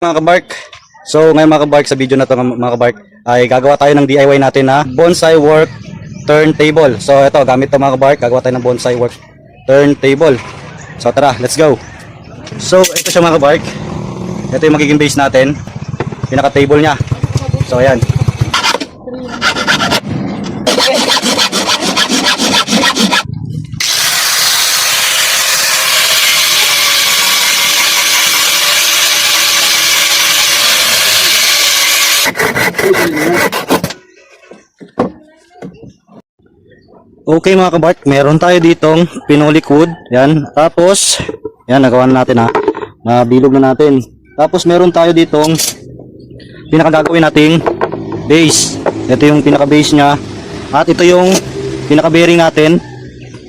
Mga kabark, so ngayon mga kabark, sa video na to mga kabark ay gagawa tayo ng DIY natin na bonsai work turntable. So ito, gamit to mga kabark, gagawa tayo ng bonsai work turntable. So tara, let's go. So ito siya mga kabark, ito yung magiging base natin, pinaka table nya. So ayan. Okay mga kabark, meron tayo ditong pinolik wood. Yan. Tapos, yan, nagawa na natin ha. Nabilog na natin. Tapos meron tayo ditong pinakagagawin nating base. Ito yung pinaka base nya. At ito yung pinaka bearing natin.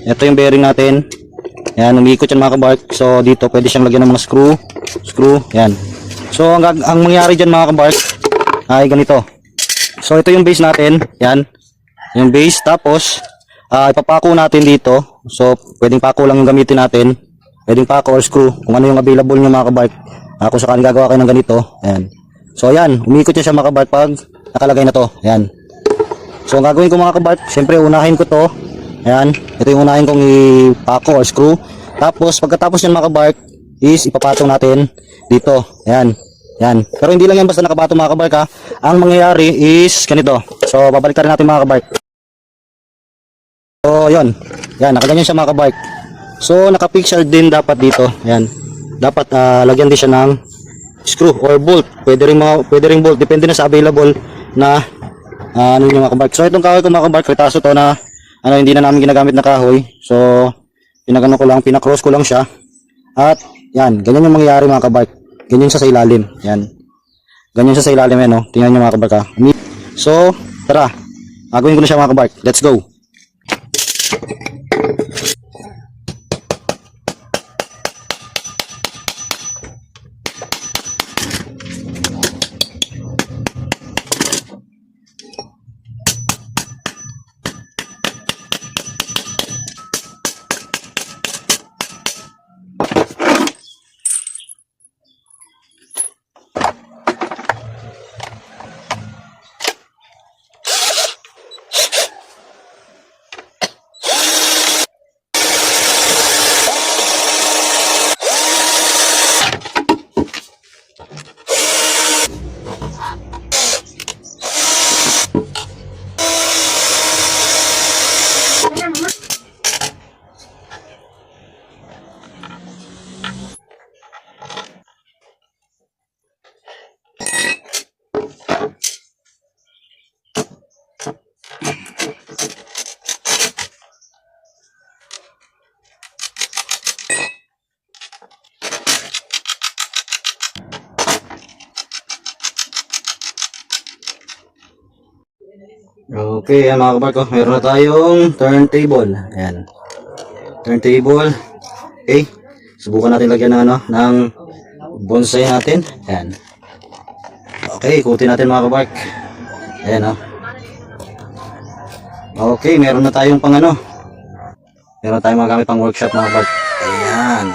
Ito yung bearing natin. Yan, umiikot yan mga kabark. So dito pwede siyang lagyan ng mga screw. Yan. So ang mangyari dyan mga kabark ay ganito. So ito yung base natin. Yan. Yung base. Tapos ipapako natin dito. So pwedeng pako lang yung gamitin natin. Pwedeng pako or screw. Kung ano yung available nyo mga kabark. Kung sakaling gagawa kayo ng ganito. Ayan. So ayan. Umiikot yan siya mga kabark pag nakalagay na to. Ayan. So ang gagawin ko mga kabark, siyempre unahin ko to. Ayan. Ito yung unahin kong ipako or screw. Tapos pagkatapos yan mga kabark is ipapatong natin dito. Ayan. Yan. Pero hindi lang yan basta nakabato mga kabark ha. Ang mangyayari is ganito. So babalik rin natin mga kabark. So yun. Yan. Nakaganyan siya mga kabark. So naka-picture din dapat dito. Yan. Dapat lagyan din siya ng screw or bolt. Pwede ring bolt. Depende na sa available na ano yung mga kabark. So itong kahoy ko mga kabark. Retaso to na hindi na namin ginagamit na kahoy. So pinagano ko lang. Pinakross ko lang siya. At yan. Ganyan yung mangyayari mga kabark. Ganyan siya sa ilalim. Yan. Ganyan siya sa ilalim yan, no? Tingnan nyo mga kabark ha. So, tara. Gagawin ko na siya mga kabark. Let's go. Okay, yan mga kabark, meron na tayong turntable. Ayan. Turntable. Okay. Subukan natin lagyan ng ng bonsai natin. Ayan. Okay, ikutin natin mga kabark. Ayan Okay, meron na tayong pang meron na tayong magamit pang workshop mga kabark. Ayan.